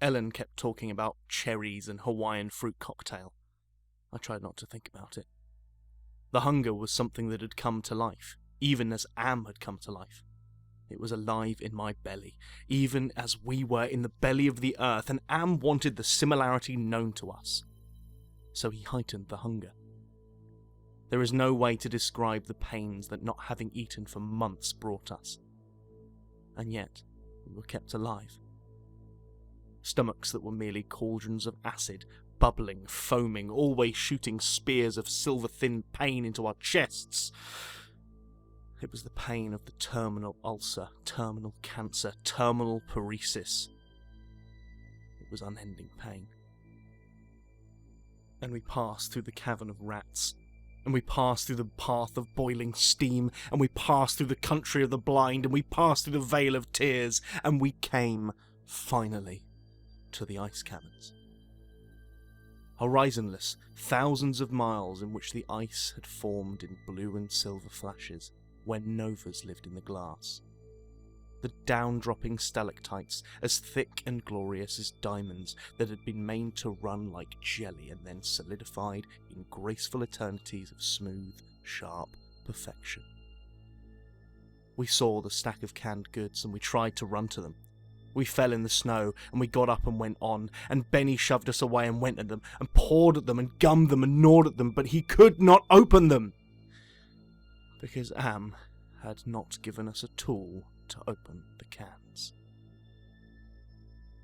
Ellen kept talking about cherries and Hawaiian fruit cocktail. I tried not to think about it. The hunger was something that had come to life, even as Am had come to life. It was alive in my belly, even as we were in the belly of the earth, and Am wanted the similarity known to us. So he heightened the hunger. There is no way to describe the pains that not having eaten for months brought us. And yet, we were kept alive. Stomachs that were merely cauldrons of acid, bubbling, foaming, always shooting spears of silver-thin pain into our chests. It was the pain of the terminal ulcer, terminal cancer, terminal paresis. It was unending pain. And we passed through the cavern of rats, and we passed through the path of boiling steam, and we passed through the country of the blind, and we passed through the vale of tears, and we came, finally, to the ice caverns. Horizonless, thousands of miles in which the ice had formed in blue and silver flashes, where novas lived in the glass. The down-dropping stalactites, as thick and glorious as diamonds, that had been made to run like jelly and then solidified in graceful eternities of smooth, sharp perfection. We saw the stack of canned goods and we tried to run to them. We fell in the snow, and we got up and went on, and Benny shoved us away and went at them, and pawed at them, and gummed them, and gnawed at them, but he could not open them! Because Am had not given us a tool to open the cans.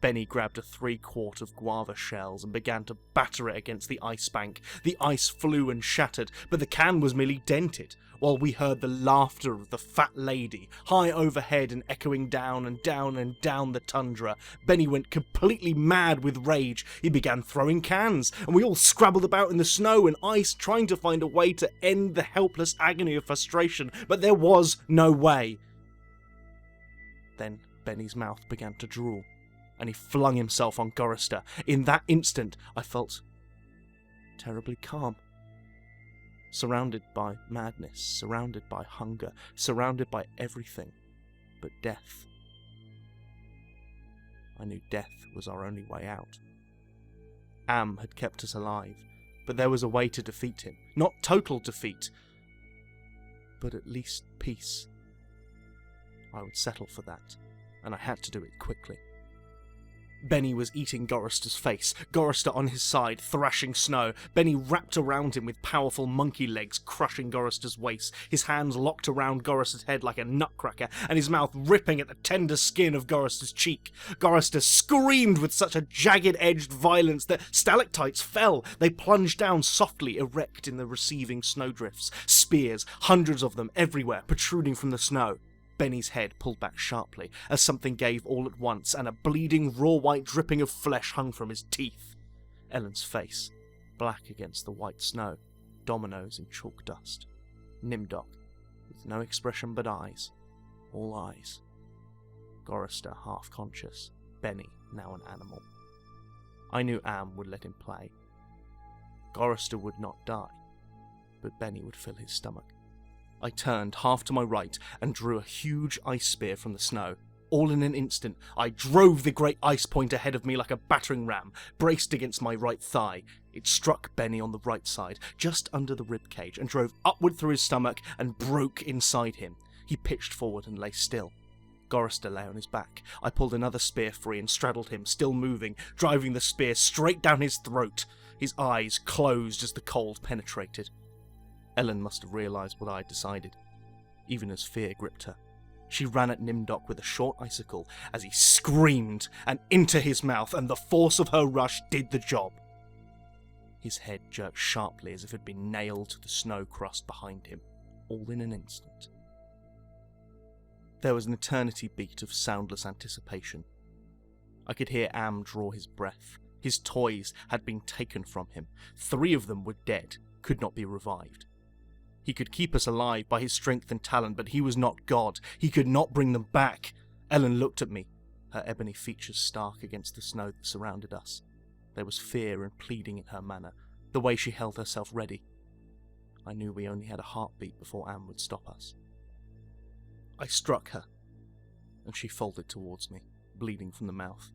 Benny grabbed a 3/4 of guava shells and began to batter it against the ice bank. The ice flew and shattered, but the can was merely dented, while we heard the laughter of the fat lady, high overhead and echoing down and down and down the tundra. Benny went completely mad with rage. He began throwing cans, and we all scrabbled about in the snow and ice, trying to find a way to end the helpless agony of frustration, but there was no way. Then Benny's mouth began to drool, and he flung himself on Gorrister. In that instant, I felt terribly calm. Surrounded by madness, surrounded by hunger, surrounded by everything but death. I knew death was our only way out. Am had kept us alive, but there was a way to defeat him. Not total defeat, but at least peace. I would settle for that, and I had to do it quickly. Benny was eating Gorrister's face, Gorrister on his side, thrashing snow. Benny wrapped around him with powerful monkey legs, crushing Gorrister's waist, his hands locked around Gorrister's head like a nutcracker, and his mouth ripping at the tender skin of Gorrister's cheek. Gorrister screamed with such a jagged-edged violence that stalactites fell. They plunged down softly, erect in the receiving snowdrifts. Spears, hundreds of them everywhere, protruding from the snow. Benny's head pulled back sharply, as something gave all at once, and a bleeding, raw white dripping of flesh hung from his teeth. Ellen's face, black against the white snow, dominoes in chalk dust. Nimdok, with no expression but eyes, all eyes. Gorrister half-conscious, Benny now an animal. I knew Am would let him play. Gorrister would not die, but Benny would fill his stomach. I turned half to my right and drew a huge ice spear from the snow. All in an instant, I drove the great ice point ahead of me like a battering ram, braced against my right thigh. It struck Benny on the right side, just under the rib cage, and drove upward through his stomach and broke inside him. He pitched forward and lay still. Gorrister lay on his back. I pulled another spear free and straddled him, still moving, driving the spear straight down his throat. His eyes closed as the cold penetrated. Ellen must have realised what I had decided, even as fear gripped her. She ran at Nimdok with a short icicle as he screamed and into his mouth, and the force of her rush did the job. His head jerked sharply as if it had been nailed to the snow crust behind him, all in an instant. There was an eternity beat of soundless anticipation. I could hear Am draw his breath. His toys had been taken from him. 3 of them were dead, could not be revived. He could keep us alive by his strength and talent, but he was not God. He could not bring them back. Ellen looked at me, her ebony features stark against the snow that surrounded us. There was fear and pleading in her manner, the way she held herself ready. I knew we only had a heartbeat before Am would stop us. I struck her, and she folded towards me, bleeding from the mouth.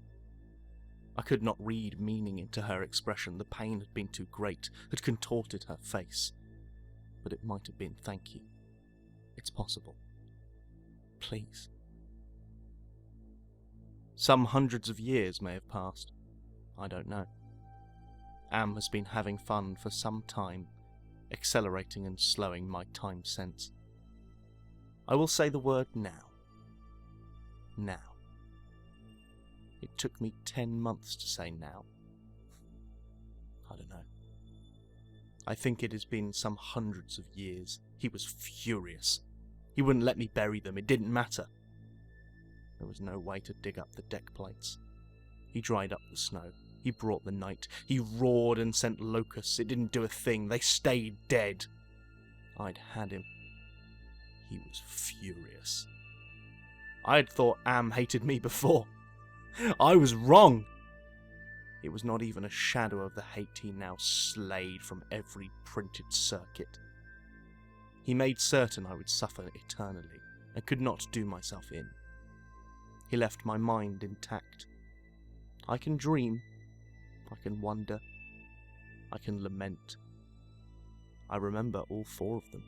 I could not read meaning into her expression. The pain had been too great, had contorted her face. But it might have been thank you. It's possible. Please. Some hundreds of years may have passed. I don't know. Am has been having fun for some time, accelerating and slowing my time sense. I will say the word now. Now. It took me 10 months to say now. I don't know. I think it has been some hundreds of years. He was furious. He wouldn't let me bury them. It didn't matter. There was no way to dig up the deck plates. He dried up the snow. He brought the night. He roared and sent locusts. It didn't do a thing. They stayed dead. I'd had him. He was furious. I had thought Am hated me before. I was wrong. It was not even a shadow of the hate he now slayed from every printed circuit. He made certain I would suffer eternally, and could not do myself in. He left my mind intact. I can dream, I can wonder, I can lament. I remember all 4 of them.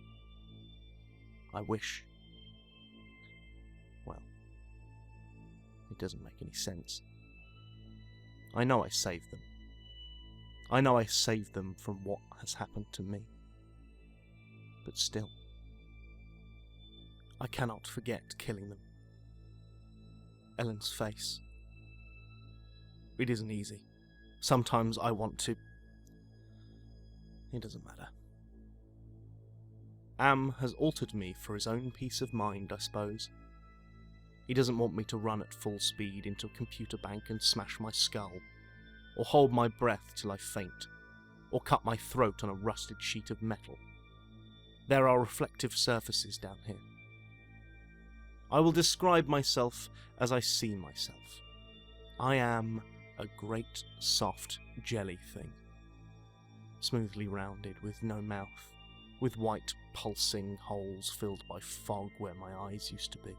I wish. Well, it doesn't make any sense. I know I saved them. I know I saved them from what has happened to me. But still, I cannot forget killing them. Ellen's face. It isn't easy. Sometimes I want to. It doesn't matter. Am has altered me for his own peace of mind, I suppose. He doesn't want me to run at full speed into a computer bank and smash my skull, or hold my breath till I faint, or cut my throat on a rusted sheet of metal. There are reflective surfaces down here. I will describe myself as I see myself. I am a great soft jelly thing, smoothly rounded, with no mouth, with white pulsing holes filled by fog where my eyes used to be.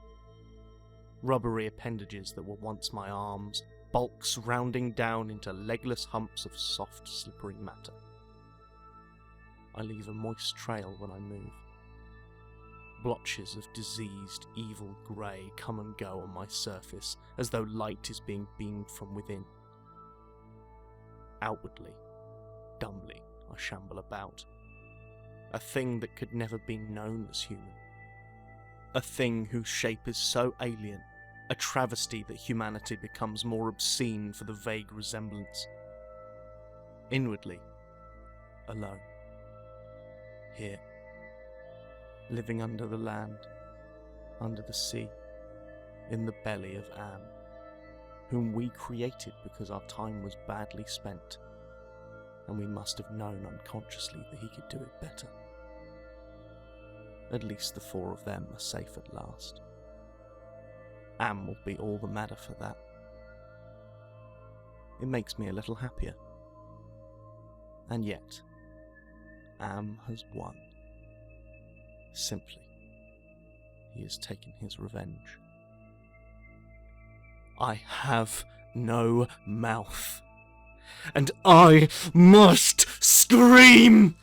Rubbery appendages that were once my arms, bulks rounding down into legless humps of soft, slippery matter. I leave a moist trail when I move. Blotches of diseased, evil grey come and go on my surface, as though light is being beamed from within. Outwardly, dumbly, I shamble about. A thing that could never be known as human. A thing whose shape is so alien, a travesty that humanity becomes more obscene for the vague resemblance. Inwardly, alone. Here, living under the land, under the sea, in the belly of Am, whom we created because our time was badly spent, and we must have known unconsciously that he could do it better. At least the 4 of them are safe at last. Am will be all the madder for that. It makes me a little happier. And yet, Am has won. Simply, he has taken his revenge. I have no mouth, and I must scream!